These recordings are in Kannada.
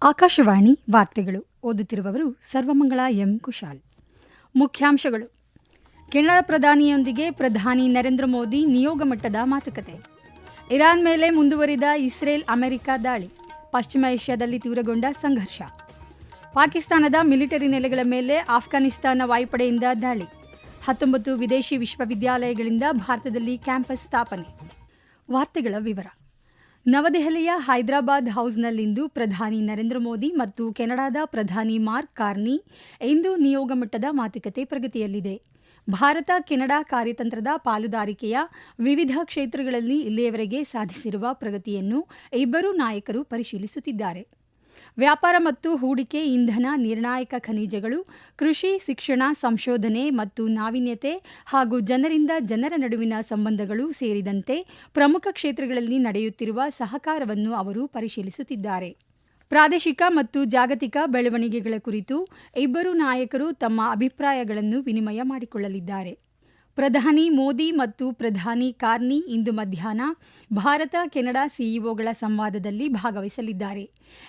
ಆಕಾಶವಾಣಿ ವಾರ್ತೆಗಳು. ಓದುತ್ತಿರುವವರು ಸರ್ವಮಂಗಳ ಎಂ. ಕುಶಾಲ್. ಮುಖ್ಯಾಂಶಗಳು. ಕೆನಡಾ ಪ್ರಧಾನಿಯೊಂದಿಗೆ ಪ್ರಧಾನಿ ನರೇಂದ್ರ ಮೋದಿ ನಿಯೋಗ ಮಟ್ಟದ ಮಾತುಕತೆ. ಇರಾನ್ ಮೇಲೆ ಮುಂದುವರಿದ ಇಸ್ರೇಲ್ ಅಮೆರಿಕ ದಾಳಿ. ಪಶ್ಚಿಮ ಏಷ್ಯಾದಲ್ಲಿ ತೀವ್ರಗೊಂಡ ಸಂಘರ್ಷ. ಪಾಕಿಸ್ತಾನದ ಮಿಲಿಟರಿ ನೆಲೆಗಳ ಮೇಲೆ ಆಫ್ಘಾನಿಸ್ತಾನ ವಾಯುಪಡೆಯಿಂದ ದಾಳಿ. 19 ವಿದೇಶಿ ವಿಶ್ವವಿದ್ಯಾಲಯಗಳಿಂದ ಭಾರತದಲ್ಲಿ ಕ್ಯಾಂಪಸ್ ಸ್ಥಾಪನೆ. ವಾರ್ತೆಗಳ ವಿವರ. ನವದೆಹಲಿಯ ಹೈದರಾಬಾದ್ ಹೌಸ್ನಲ್ಲಿಂದು ಪ್ರಧಾನಿ ನರೇಂದ್ರ ಮೋದಿ ಮತ್ತು ಕೆನಡಾದ ಪ್ರಧಾನಿ ಮಾರ್ಕ್ ಕಾರ್ನಿ ಇಂದು ನಿಯೋಗ ಮಟ್ಟದ ಮಾತುಕತೆ ಪ್ರಗತಿಯಲ್ಲಿದೆ. ಭಾರತ ಕೆನಡಾ ಕಾರ್ಯತಂತ್ರದ ಪಾಲುದಾರಿಕೆಯ ವಿವಿಧ ಕ್ಷೇತ್ರಗಳಲ್ಲಿ ಇಲ್ಲಿಯವರೆಗೆ ಸಾಧಿಸಿರುವ ಪ್ರಗತಿಯನ್ನು ಇಬ್ಬರೂ ನಾಯಕರು ಪರಿಶೀಲಿಸುತ್ತಿದ್ದಾರೆ. ವ್ಯಾಪಾರ ಮತ್ತು ಹೂಡಿಕೆ, ಇಂಧನ, ನಿರ್ಣಾಯಕ ಖನಿಜಗಳು, ಕೃಷಿ, ಶಿಕ್ಷಣ, ಸಂಶೋಧನೆ ಮತ್ತು ನಾವೀನ್ಯತೆ ಹಾಗೂ ಜನರಿಂದ ಜನರ ನಡುವಿನ ಸಂಬಂಧಗಳು ಸೇರಿದಂತೆ ಪ್ರಮುಖ ಕ್ಷೇತ್ರಗಳಲ್ಲಿ ನಡೆಯುತ್ತಿರುವ ಸಹಕಾರವನ್ನು ಅವರು ಪರಿಶೀಲಿಸುತ್ತಿದ್ದಾರೆ. ಪ್ರಾದೇಶಿಕ ಮತ್ತು ಜಾಗತಿಕ ಬೆಳವಣಿಗೆಗಳ ಕುರಿತು ಇಬ್ಬರೂ ನಾಯಕರು ತಮ್ಮ ಅಭಿಪ್ರಾಯಗಳನ್ನು ವಿನಿಮಯ ಮಾಡಿಕೊಳ್ಳಲಿದ್ದಾರೆ. ಪ್ರಧಾನಿ ಮೋದಿ ಮತ್ತು ಪ್ರಧಾನಿ ಕಾರ್ನಿ ಇಂದು ಮಧ್ಯಾಹ್ನ ಭಾರತ ಕೆನಡಾ ಸಿಇಒಗಳ ಸಂವಾದದಲ್ಲಿ ಭಾಗವಹಿಸಲಿದ್ದಾರೆ.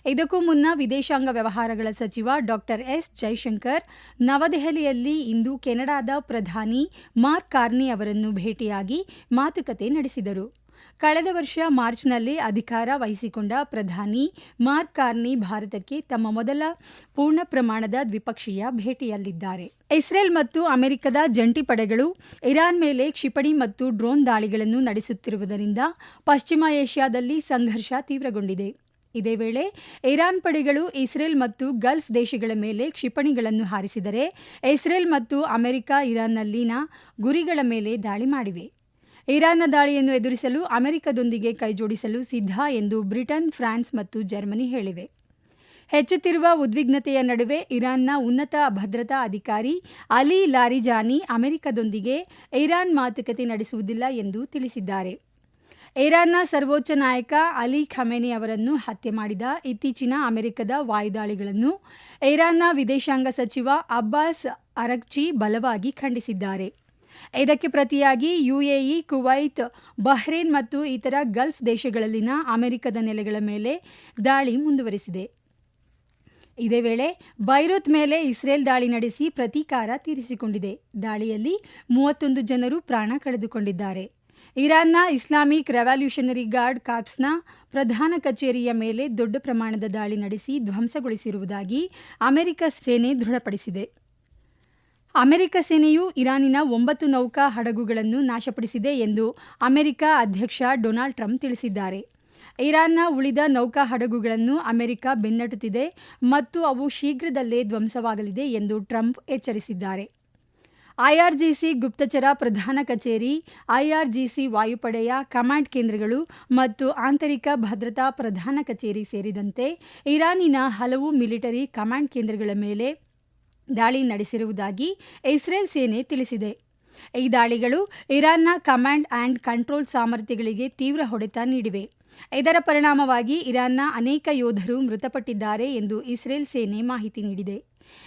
ಇದಕ್ಕೂ ಮುನ್ನ ವಿದೇಶಾಂಗ ವ್ಯವಹಾರಗಳ ಸಚಿವ ಡಾ ಎಸ್. ಜೈಶಂಕರ್ ನವದೆಹಲಿಯಲ್ಲಿ ಇಂದು ಕೆನಡಾದ ಪ್ರಧಾನಿ ಮಾರ್ಕ್ ಕಾರ್ನಿ ಅವರನ್ನು ಭೇಟಿಯಾಗಿ ಮಾತುಕತೆ ನಡೆಸಿದರು. ಕಳೆದ ವರ್ಷ ಮಾರ್ಚ್ನಲ್ಲಿ ಅಧಿಕಾರ ವಹಿಸಿಕೊಂಡ ಪ್ರಧಾನಿ ಮಾರ್ಕ್ ಕಾರ್ನಿ ಭಾರತಕ್ಕೆ ತಮ್ಮ ಮೊದಲ ಪೂರ್ಣ ಪ್ರಮಾಣದ ದ್ವಿಪಕ್ಷೀಯ ಭೇಟಿಯಲ್ಲಿದ್ದಾರೆ. ಇಸ್ರೇಲ್ ಮತ್ತು ಅಮೆರಿಕದ ಜಂಟಿ ಪಡೆಗಳು ಇರಾನ್ ಮೇಲೆ ಕ್ಷಿಪಣಿ ಮತ್ತು ಡ್ರೋನ್ ದಾಳಿಗಳನ್ನು ನಡೆಸುತ್ತಿರುವುದರಿಂದ ಪಶ್ಚಿಮ ಏಷ್ಯಾದಲ್ಲಿ ಸಂಘರ್ಷ ತೀವ್ರಗೊಂಡಿದೆ. ಇದೇ ವೇಳೆ ಇರಾನ್ ಪಡೆಗಳು ಇಸ್ರೇಲ್ ಮತ್ತು ಗಲ್ಫ್ ದೇಶಗಳ ಮೇಲೆ ಕ್ಷಿಪಣಿಗಳನ್ನು ಹಾರಿಸಿದರೆ ಇಸ್ರೇಲ್ ಮತ್ತು ಅಮೆರಿಕ ಇರಾನ್ನಲ್ಲಿನ ಗುರಿಗಳ ಮೇಲೆ ದಾಳಿ ಮಾಡಿವೆ. ಇರಾನ್ನ ದಾಳಿಯನ್ನು ಎದುರಿಸಲು ಅಮೆರಿಕದೊಂದಿಗೆ ಕೈಜೋಡಿಸಲು ಸಿದ್ಧ ಎಂದು ಬ್ರಿಟನ್, ಫ್ರಾನ್ಸ್ ಮತ್ತು ಜರ್ಮನಿ ಹೇಳಿವೆ. ಹೆಚ್ಚುತ್ತಿರುವ ಉದ್ವಿಗ್ನತೆಯ ನಡುವೆ ಇರಾನ್ನ ಉನ್ನತ ಭದ್ರತಾ ಅಧಿಕಾರಿ ಅಲಿ ಲಾರಿಜಾನಿ ಅಮೆರಿಕದೊಂದಿಗೆ ಇರಾನ್ ಮಾತುಕತೆ ನಡೆಸುವುದಿಲ್ಲ ಎಂದು ತಿಳಿಸಿದ್ದಾರೆ. ಇರಾನ್ನ ಸರ್ವೋಚ್ಚ ನಾಯಕ ಅಲಿ ಖಮೇನಿ ಅವರನ್ನು ಹತ್ಯೆ ಮಾಡಿದ ಇತ್ತೀಚಿನ ಅಮೆರಿಕದ ವಾಯುದಾಳಿಗಳನ್ನು ಇರಾನ್ನ ವಿದೇಶಾಂಗ ಸಚಿವ ಅಬ್ಬಾಸ್ ಅರಗ್ಚಿ ಬಲವಾಗಿ ಖಂಡಿಸಿದ್ದಾರೆ. ಇದಕ್ಕೆ ಪ್ರತಿಯಾಗಿ ಯುಎಇ, ಕುವೈತ್, ಬಹ್ರೇನ್ ಮತ್ತು ಇತರ ಗಲ್ಫ್ ದೇಶಗಳಲ್ಲಿನ ಅಮೆರಿಕದ ನೆಲೆಗಳ ಮೇಲೆ ದಾಳಿ ಮುಂದುವರೆಸಿದೆ. ಇದೇ ವೇಳೆ ಬೈರುತ್ ಮೇಲೆ ಇಸ್ರೇಲ್ ದಾಳಿ ನಡೆಸಿ ಪ್ರತೀಕಾರ ತೀರಿಸಿಕೊಂಡಿದೆ. ದಾಳಿಯಲ್ಲಿ 31 ಜನರು ಪ್ರಾಣ ಕಳೆದುಕೊಂಡಿದ್ದಾರೆ. ಇರಾನ್ನ ಇಸ್ಲಾಮಿಕ್ ರೆವಲ್ಯೂಷನರಿ ಗಾರ್ಡ್ ಕಾರ್ಪ್ಸ್ನ ಪ್ರಧಾನ ಕಚೇರಿಯ ಮೇಲೆ ದೊಡ್ಡ ಪ್ರಮಾಣದ ದಾಳಿ ನಡೆಸಿ ಧ್ವಂಸಗೊಳಿಸಿರುವುದಾಗಿ ಅಮೆರಿಕ ಸೇನೆ ದೃಢಪಡಿಸಿದೆ. ಅಮೆರಿಕ ಸೇನೆಯು ಇರಾನಿನ 9 ನೌಕಾ ಹಡಗುಗಳನ್ನು ನಾಶಪಡಿಸಿದೆ ಎಂದು ಅಮೆರಿಕ ಅಧ್ಯಕ್ಷ ಡೊನಾಲ್ಡ್ ಟ್ರಂಪ್ ತಿಳಿಸಿದ್ದಾರೆ. ಇರಾನ್ನ ಉಳಿದ ನೌಕಾ ಹಡಗುಗಳನ್ನು ಅಮೆರಿಕ ಬೆನ್ನಟ್ಟುತ್ತಿದೆ ಮತ್ತು ಅವು ಶೀಘ್ರದಲ್ಲೇ ಧ್ವಂಸವಾಗಲಿದೆ ಎಂದು ಟ್ರಂಪ್ ಎಚ್ಚರಿಸಿದ್ದಾರೆ. ಐಆರ್ಜಿಸಿ ಗುಪ್ತಚರ ಪ್ರಧಾನ ಕಚೇರಿ, ಐಆರ್ಜಿಸಿ ವಾಯುಪಡೆಯ ಕಮಾಂಡ್ ಕೇಂದ್ರಗಳು ಮತ್ತು ಆಂತರಿಕ ಭದ್ರತಾ ಪ್ರಧಾನ ಕಚೇರಿ ಸೇರಿದಂತೆ ಇರಾನಿನ ಹಲವು ಮಿಲಿಟರಿ ಕಮಾಂಡ್ ಕೇಂದ್ರಗಳ ಮೇಲೆ ದಾಳಿ ನಡೆಸಿರುವುದಾಗಿ ಇಸ್ರೇಲ್ ಸೇನೆ ತಿಳಿಸಿದೆ. ಈ ದಾಳಿಗಳು ಇರಾನ್ನ ಕಮಾಂಡ್ ಆ್ಯಂಡ್ ಕಂಟ್ರೋಲ್ ಸಾಮರ್ಥ್ಯಗಳಿಗೆ ತೀವ್ರ ಹೊಡೆತ ನೀಡಿವೆ. ಇದರ ಪರಿಣಾಮವಾಗಿ ಇರಾನ್ನ ಅನೇಕ ಯೋಧರು ಮೃತಪಟ್ಟಿದ್ದಾರೆ ಎಂದು ಇಸ್ರೇಲ್ ಸೇನೆ ಮಾಹಿತಿ ನೀಡಿದೆ.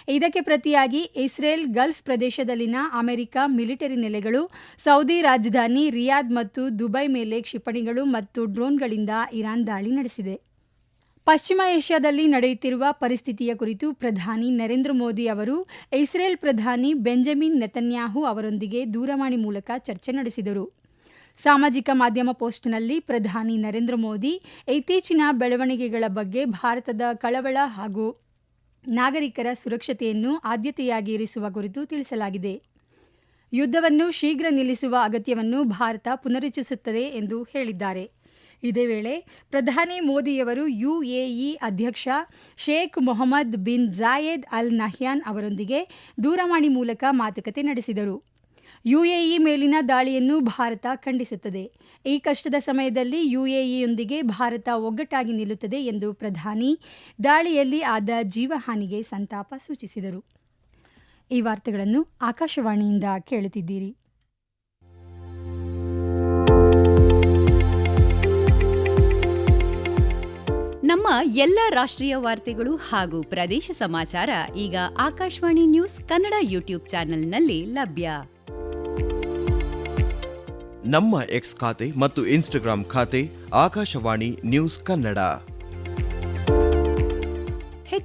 ಇದಕ್ಕೆ ಪ್ರತಿಯಾಗಿ ಇಸ್ರೇಲ್ ಗಲ್ಫ್ ಪ್ರದೇಶದಲ್ಲಿನ ಅಮೆರಿಕ ಮಿಲಿಟರಿ ನೆಲೆಗಳು, ಸೌದಿ ರಾಜಧಾನಿ ರಿಯಾದ್ ಮತ್ತು ದುಬೈ ಮೇಲೆ ಕ್ಷಿಪಣಿಗಳು ಮತ್ತು ಡ್ರೋನ್ಗಳಿಂದ ಇರಾನ್ ದಾಳಿ ನಡೆಸಿದೆ. ಪಶ್ಚಿಮ ಏಷ್ಯಾದಲ್ಲಿ ನಡೆಯುತ್ತಿರುವ ಪರಿಸ್ಥಿತಿಯ ಕುರಿತು ಪ್ರಧಾನಿ ನರೇಂದ್ರ ಮೋದಿ ಅವರು ಇಸ್ರೇಲ್ ಪ್ರಧಾನಿ ಬೆಂಜಮಿನ್ ನೆತನ್ಯಾಹು ಅವರೊಂದಿಗೆ ದೂರವಾಣಿ ಮೂಲಕ ಚರ್ಚೆ ನಡೆಸಿದರು. ಸಾಮಾಜಿಕ ಮಾಧ್ಯಮ ಪೋಸ್ಟ್ನಲ್ಲಿ ಪ್ರಧಾನಿ ನರೇಂದ್ರ ಮೋದಿ ಇತ್ತೀಚಿನ ಬೆಳವಣಿಗೆಗಳ ಬಗ್ಗೆ ಭಾರತದ ಕಳವಳ ಹಾಗೂ ನಾಗರಿಕರ ಸುರಕ್ಷತೆಯನ್ನು ಆದ್ಯತೆಯಾಗಿ ಇರಿಸುವ ಕುರಿತು ತಿಳಿಸಲಾಗಿದೆ. ಯುದ್ಧವನ್ನು ಶೀಘ್ರ ನಿಲ್ಲಿಸುವ ಅಗತ್ಯವನ್ನು ಭಾರತ ಪುನರುಚ್ಚರಿಸುತ್ತದೆ ಎಂದು ಹೇಳಿದ್ದಾರೆ. ಇದೇ ವೇಳೆ ಪ್ರಧಾನಿ ಮೋದಿಯವರು ಯುಎಇ ಅಧ್ಯಕ್ಷ Sheikh Mohammed bin Zayed Al Nahyan ಅವರೊಂದಿಗೆ ದೂರವಾಣಿ ಮೂಲಕ ಮಾತುಕತೆ ನಡೆಸಿದರು. ಯುಎಇ ಮೇಲಿನ ದಾಳಿಯನ್ನು ಭಾರತ ಖಂಡಿಸುತ್ತದೆ. ಈ ಕಷ್ಟದ ಸಮಯದಲ್ಲಿ ಯುಎಇಯೊಂದಿಗೆ ಭಾರತ ಒಗ್ಗಟ್ಟಾಗಿ ನಿಲ್ಲುತ್ತದೆ ಎಂದು ಪ್ರಧಾನಿ ದಾಳಿಯಲ್ಲಿ ಆದ ಜೀವಹಾನಿಗೆ ಸಂತಾಪ ಸೂಚಿಸಿದರು. ಈ ವಾರ್ತೆಗಳನ್ನು ಆಕಾಶವಾಣಿಯಿಂದ ಕೇಳುತ್ತಿದ್ದೀರಿ. ನಮ್ಮ ಎಲ್ಲ ರಾಷ್ಟ್ರೀಯ ವಾರ್ತೆಗಳು ಹಾಗೂ ಪ್ರದೇಶ ಸಮಾಚಾರ ಈಗ ಆಕಾಶವಾಣಿ ನ್ಯೂಸ್ ಕನ್ನಡ ಯೂಟ್ಯೂಬ್ ಚಾನೆಲ್ನಲ್ಲಿ ಲಭ್ಯ. ನಮ್ಮ ಎಕ್ಸ್ ಖಾತೆ ಮತ್ತು ಇನ್ಸ್ಟಾಗ್ರಾಂ ಖಾತೆ ಆಕಾಶವಾಣಿ ನ್ಯೂಸ್ ಕನ್ನಡ.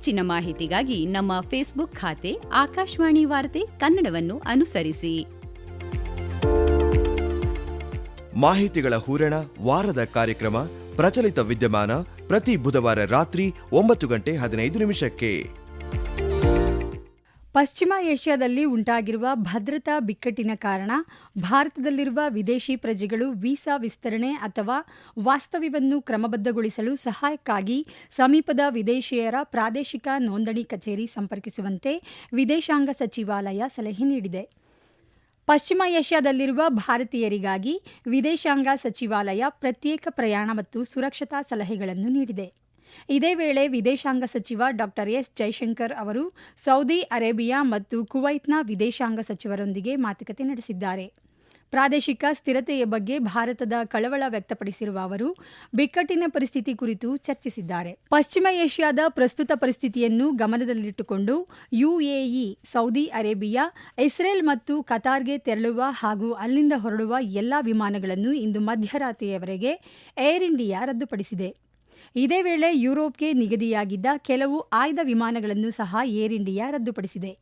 ಹೆಚ್ಚಿನ ಮಾಹಿತಿಗಾಗಿ ನಮ್ಮ ಫೇಸ್ಬುಕ್ ಖಾತೆ ಆಕಾಶವಾಣಿ ವಾರ್ತೆ ಕನ್ನಡವನ್ನು ಅನುಸರಿಸಿ. ಮಾಹಿತಿಗಳ ಹೂರಣ ವಾರದ ಕಾರ್ಯಕ್ರಮ ಪ್ರಚಲಿತ ವಿದ್ಯಮಾನ ಪ್ರತಿ ಬುಧವಾರ ರಾತ್ರಿ 9:15 ಪಶ್ಚಿಮ ಏಷ್ಯಾದಲ್ಲಿ ಉಂಟಾಗಿರುವ ಭದ್ರತಾ ಬಿಕ್ಕಟ್ಟಿನ ಕಾರಣ ಭಾರತದಲ್ಲಿರುವ ವಿದೇಶಿ ಪ್ರಜೆಗಳು ವೀಸಾ ವಿಸ್ತರಣೆ ಅಥವಾ ವಾಸ್ತವ್ಯವನ್ನು ಕ್ರಮಬದ್ಧಗೊಳಿಸಲು ಸಹಾಯಕ್ಕಾಗಿ ಸಮೀಪದ ವಿದೇಶಿಯರ ಪ್ರಾದೇಶಿಕ ನೋಂದಣಿ ಕಚೇರಿ ಸಂಪರ್ಕಿಸುವಂತೆ ವಿದೇಶಾಂಗ ಸಚಿವಾಲಯ ಸಲಹೆ ನೀಡಿದೆ. ಪಶ್ಚಿಮ ಏಷ್ಯಾದಲ್ಲಿರುವ ಭಾರತೀಯರಿಗಾಗಿ ವಿದೇಶಾಂಗ ಸಚಿವಾಲಯ ಪ್ರತ್ಯೇಕ ಪ್ರಯಾಣ ಮತ್ತು ಸುರಕ್ಷತಾ ಸಲಹೆಗಳನ್ನು ನೀಡಿದೆ. ಇದೇ ವೇಳೆ ವಿದೇಶಾಂಗ ಸಚಿವ ಡಾ ಎಸ್ ಜೈಶಂಕರ್ ಅವರು ಸೌದಿ ಅರೇಬಿಯಾ ಮತ್ತು ಕುವೈತ್ನ ವಿದೇಶಾಂಗ ಸಚಿವರೊಂದಿಗೆ ಮಾತುಕತೆ ನಡೆಸಿದ್ದಾರೆ. ಪ್ರಾದೇಶಿಕ ಸ್ಥಿರತೆಯ ಬಗ್ಗೆ ಭಾರತದ ಕಳವಳ ವ್ಯಕ್ತಪಡಿಸಿರುವ ಅವರು ಬಿಕ್ಕಟ್ಟಿನ ಪರಿಸ್ಥಿತಿ ಕುರಿತು ಚರ್ಚಿಸಿದ್ದಾರೆ. ಪಶ್ಚಿಮ ಏಷ್ಯಾದ ಪ್ರಸ್ತುತ ಪರಿಸ್ಥಿತಿಯನ್ನು ಗಮನದಲ್ಲಿಟ್ಟುಕೊಂಡು ಯುಎಇ, ಸೌದಿ ಅರೇಬಿಯಾ, ಇಸ್ರೇಲ್ ಮತ್ತು ಕತಾರ್ಗೆ ತೆರಳುವ ಹಾಗೂ ಅಲ್ಲಿಂದ ಹೊರಡುವ ಎಲ್ಲಾ ವಿಮಾನಗಳನ್ನು ಇಂದು ಮಧ್ಯರಾತ್ರಿಯವರೆಗೆ ಏರ್ ಇಂಡಿಯಾ ರದ್ದುಪಡಿಸಿದೆ. ಇದೇ ವೇಳೆ ಯುರೋಪ್ಗೆ ನಿಗದಿಯಾಗಿದ್ದ ಕೆಲವು ಆಯ್ದ ವಿಮಾನಗಳನ್ನು ಸಹ ಏರ್ ಇಂಡಿಯಾ ರದ್ದುಪಡಿಸಿದೆ.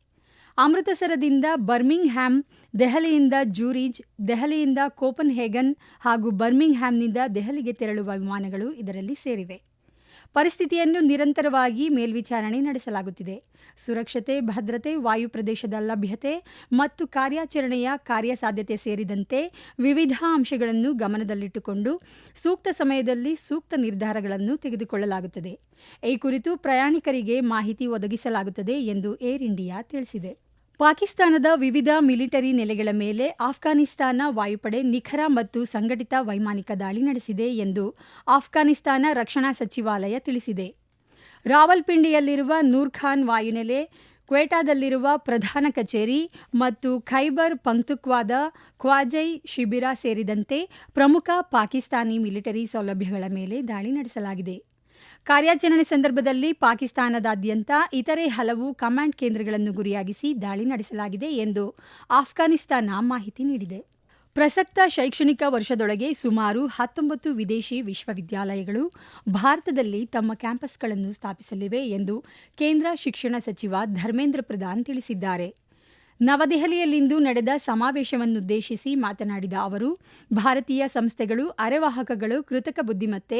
ಅಮೃತಸರದಿಂದ ಬರ್ಮಿಂಗ್ ಹ್ಯಾಮ್, ದೆಹಲಿಯಿಂದ ಜೂರಿಜ್, ದೆಹಲಿಯಿಂದ ಕೋಪನ್ಹೇಗನ್ ಹಾಗೂ ಬರ್ಮಿಂಗ್ ಹ್ಯಾಮ್ನಿಂದ ದೆಹಲಿಗೆ ತೆರಳುವ ವಿಮಾನಗಳು ಇದರಲ್ಲಿ ಸೇರಿವೆ. ಪರಿಸ್ಥಿತಿಯನ್ನು ನಿರಂತರವಾಗಿ ಮೇಲ್ವಿಚಾರಣೆ ನಡೆಸಲಾಗುತ್ತಿದೆ. ಸುರಕ್ಷತೆ, ಭದ್ರತೆ, ವಾಯು ಪ್ರದೇಶದ ಲಭ್ಯತೆ ಮತ್ತು ಕಾರ್ಯಾಚರಣೆಯ ಕಾರ್ಯಸಾಧ್ಯತೆ ಸೇರಿದಂತೆ ವಿವಿಧ ಅಂಶಗಳನ್ನು ಗಮನದಲ್ಲಿಟ್ಟುಕೊಂಡು ಸೂಕ್ತ ಸಮಯದಲ್ಲಿ ಸೂಕ್ತ ನಿರ್ಧಾರಗಳನ್ನು ತೆಗೆದುಕೊಳ್ಳಲಾಗುತ್ತದೆ. ಈ ಕುರಿತು ಪ್ರಯಾಣಿಕರಿಗೆ ಮಾಹಿತಿ ಒದಗಿಸಲಾಗುತ್ತದೆ ಎಂದು ಏರ್ ಇಂಡಿಯಾ ತಿಳಿಸಿದೆ. ಪಾಕಿಸ್ತಾನದ ವಿವಿಧ ಮಿಲಿಟರಿ ನೆಲೆಗಳ ಮೇಲೆ ಆಫ್ಘಾನಿಸ್ತಾನ ವಾಯುಪಡೆ ನಿಖರ ಮತ್ತು ಸಂಘಟಿತ ವೈಮಾನಿಕ ದಾಳಿ ನಡೆಸಿದೆ ಎಂದು ಆಫ್ಘಾನಿಸ್ತಾನ ರಕ್ಷಣಾ ಸಚಿವಾಲಯ ತಿಳಿಸಿದೆ. ರಾವಲ್ಪಿಂಡಿಯಲ್ಲಿರುವ ನೂರ್ ಖಾನ್ ವಾಯುನೆಲೆ, ಕ್ವೇಟಾದಲ್ಲಿರುವ ಪ್ರಧಾನ ಕಚೇರಿ ಮತ್ತು ಖೈಬರ್ ಪಂಕ್ತುಕ್ವಾದ ಖ್ವಾಜೈ ಶಿಬಿರ ಸೇರಿದಂತೆ ಪ್ರಮುಖ ಪಾಕಿಸ್ತಾನಿ ಮಿಲಿಟರಿ ಸೌಲಭ್ಯಗಳ ಮೇಲೆ ದಾಳಿ ನಡೆಸಲಾಗಿದೆ. ಕಾರ್ಯಾಚರಣೆ ಸಂದರ್ಭದಲ್ಲಿ ಪಾಕಿಸ್ತಾನದಾದ್ಯಂತ ಇತರೆ ಹಲವು ಕಮಾಂಡ್ ಕೇಂದ್ರಗಳನ್ನು ಗುರಿಯಾಗಿಸಿ ದಾಳಿ ನಡೆಸಲಾಗಿದೆ ಎಂದು ಆಫ್ಘಾನಿಸ್ತಾನ ಮಾಹಿತಿ ನೀಡಿದೆ. ಪ್ರಸಕ್ತ ಶೈಕ್ಷಣಿಕ ವರ್ಷದೊಳಗೆ ಸುಮಾರು 19 ವಿದೇಶಿ ವಿಶ್ವವಿದ್ಯಾಲಯಗಳು ಭಾರತದಲ್ಲಿ ತಮ್ಮ ಕ್ಯಾಂಪಸ್ಗಳನ್ನು ಸ್ಥಾಪಿಸಲಿವೆ ಎಂದು ಕೇಂದ್ರ ಶಿಕ್ಷಣ ಸಚಿವ ಧರ್ಮೇಂದ್ರ ಪ್ರಧಾನ್ ತಿಳಿಸಿದ್ದಾರೆ. ನವದೆಹಲಿಯಲ್ಲಿಂದು ನಡೆದ ಸಮಾವೇಶವನ್ನುದ್ದೇಶಿಸಿ ಮಾತನಾಡಿದ ಅವರು, ಭಾರತೀಯ ಸಂಸ್ಥೆಗಳು ಅರೆವಾಹಕಗಳು, ಕೃತಕ ಬುದ್ಧಿಮತ್ತೆ,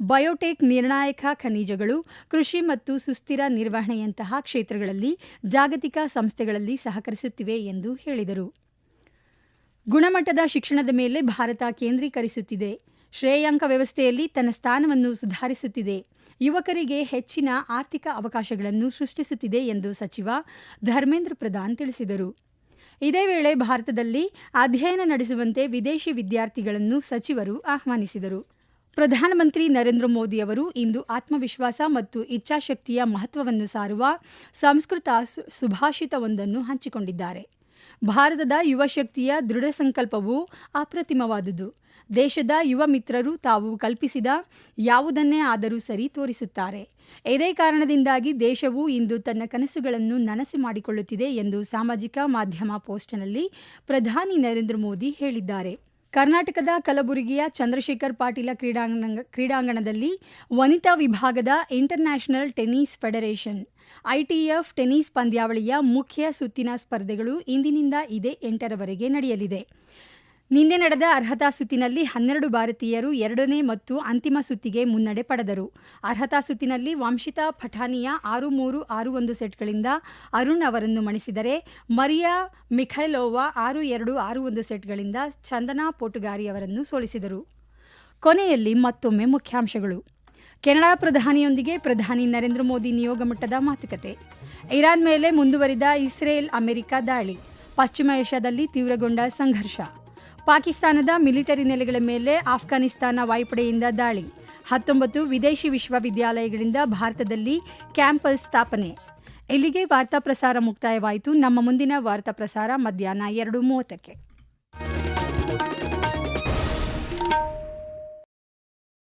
ಬಯೋಟೆಕ್, ನಿರ್ಣಾಯಕ ಖನಿಜಗಳು, ಕೃಷಿ ಮತ್ತು ಸುಸ್ಥಿರ ನಿರ್ವಹಣೆಯಂತಹ ಕ್ಷೇತ್ರಗಳಲ್ಲಿ ಜಾಗತಿಕ ಸಂಸ್ಥೆಗಳಲ್ಲಿ ಸಹಕರಿಸುತ್ತಿವೆ ಎಂದು ಹೇಳಿದರು. ಗುಣಮಟ್ಟದ ಶಿಕ್ಷಣದ ಮೇಲೆ ಭಾರತ ಕೇಂದ್ರೀಕರಿಸುತ್ತಿದೆ. ಶ್ರೇಯಾಂಕ ವ್ಯವಸ್ಥೆಯಲ್ಲಿ ತನ್ನ ಸ್ಥಾನವನ್ನು ಸುಧಾರಿಸುತ್ತಿದೆ. ಯುವಕರಿಗೆ ಹೆಚ್ಚಿನ ಆರ್ಥಿಕ ಅವಕಾಶಗಳನ್ನು ಸೃಷ್ಟಿಸುತ್ತಿದೆ ಎಂದು ಸಚಿವ ಧರ್ಮೇಂದ್ರ ಪ್ರಧಾನ್ ತಿಳಿಸಿದರು. ಇದೇ ವೇಳೆ ಭಾರತದಲ್ಲಿ ಅಧ್ಯಯನ ನಡೆಸುವಂತೆ ವಿದೇಶಿ ವಿದ್ಯಾರ್ಥಿಗಳನ್ನು ಸಚಿವರು ಆಹ್ವಾನಿಸಿದರು. ಪ್ರಧಾನಮಂತ್ರಿ ನರೇಂದ್ರ ಮೋದಿ ಅವರು ಇಂದು ಆತ್ಮವಿಶ್ವಾಸ ಮತ್ತು ಇಚ್ಛಾಶಕ್ತಿಯ ಮಹತ್ವವನ್ನು ಸಾರುವ ಸಂಸ್ಕೃತ ಸುಭಾಷಿತವೊಂದನ್ನು ಹಂಚಿಕೊಂಡಿದ್ದಾರೆ. ಭಾರತದ ಯುವ ಶಕ್ತಿಯ ದೃಢ ಸಂಕಲ್ಪವು ಅಪ್ರತಿಮವಾದುದು. ದೇಶದ ಯುವ ಮಿತ್ರರು ತಾವು ಕಲ್ಪಿಸಿದ ಯಾವುದನ್ನೇ ಆದರೂ ಸರಿ ತೋರಿಸುತ್ತಾರೆ. ಇದೇ ಕಾರಣದಿಂದಾಗಿ ದೇಶವು ಇಂದು ತನ್ನ ಕನಸುಗಳನ್ನು ನನಸು ಮಾಡಿಕೊಳ್ಳುತ್ತಿದೆ ಎಂದು ಸಾಮಾಜಿಕ ಮಾಧ್ಯಮ ಪೋಸ್ಟ್ನಲ್ಲಿ ಪ್ರಧಾನಿ ನರೇಂದ್ರ ಮೋದಿ ಹೇಳಿದ್ದಾರೆ. ಕರ್ನಾಟಕದ ಕಲಬುರಗಿಯ ಚಂದ್ರಶೇಖರ್ ಪಾಟೀಲ ಕ್ರೀಡಾಂಗಣದಲ್ಲಿ ವನಿತಾ ವಿಭಾಗದ international tennis federation ITF tennis ಪಂದ್ಯಾವಳಿಯ ಮುಖ್ಯ ಸುತ್ತಿನ ಸ್ಪರ್ಧೆಗಳು ಇಂದಿನಿಂದ ಇದೇ 8ರವರೆಗೆ ನಡೆಯಲಿದೆ. ನಿನ್ನೆ ನಡೆದ ಅರ್ಹತಾ ಸುತ್ತಿನಲ್ಲಿ 12 ಭಾರತೀಯರು 2ನೇ ಮತ್ತು ಅಂತಿಮ ಸುತ್ತಿಗೆ ಮುನ್ನಡೆ ಪಡೆದರು. ಅರ್ಹತಾ ಸುತ್ತಿನಲ್ಲಿ ವಂಶಿತಾ ಪಠಾನಿಯಾ 6-3, 6-1 ಸೆಟ್ಗಳಿಂದ ಅರುಣ್ ಅವರನ್ನು ಮಣಿಸಿದರೆ, ಮರಿಯಾ ಮಿಖೈಲೋವಾ 6-2, 6-1 ಸೆಟ್ಗಳಿಂದ ಚಂದನಾ ಪೋಟುಗಾರಿ ಅವರನ್ನು ಸೋಲಿಸಿದರು. ಕೊನೆಯಲ್ಲಿ ಮತ್ತೊಮ್ಮೆ ಮುಖ್ಯಾಂಶಗಳು. ಕೆನಡಾ ಪ್ರಧಾನಿಯೊಂದಿಗೆ ಪ್ರಧಾನಿ ನರೇಂದ್ರ ಮೋದಿ ನಿಯೋಗ ಮಟ್ಟದ ಮಾತುಕತೆ. ಇರಾನ್ ಮೇಲೆ ಮುಂದುವರಿದ ಇಸ್ರೇಲ್ ಅಮೆರಿಕ ದಾಳಿ. ಪಶ್ಚಿಮ ಏಷ್ಯಾದಲ್ಲಿ ತೀವ್ರಗೊಂಡ ಸಂಘರ್ಷ. ಪಾಕಿಸ್ತಾನದ ಮಿಲಿಟರಿ ನೆಲೆಗಳ ಮೇಲೆ ಆಫ್ಘಾನಿಸ್ತಾನ ವಾಯುಪಡೆಯಿಂದ ದಾಳಿ. 19 ವಿದೇಶಿ ವಿಶ್ವವಿದ್ಯಾಲಯಗಳಿಂದ ಭಾರತದಲ್ಲಿ ಕ್ಯಾಂಪಸ್ ಸ್ಥಾಪನೆ. ಇಲ್ಲಿಗೆ ವಾರ್ತಾ ಪ್ರಸಾರ ಮುಕ್ತಾಯವಾಯಿತು. ನಮ್ಮ ಮುಂದಿನ ವಾರ್ತಾ ಪ್ರಸಾರ ಮಧ್ಯಾಹ್ನ 2:30ಕ್ಕೆ.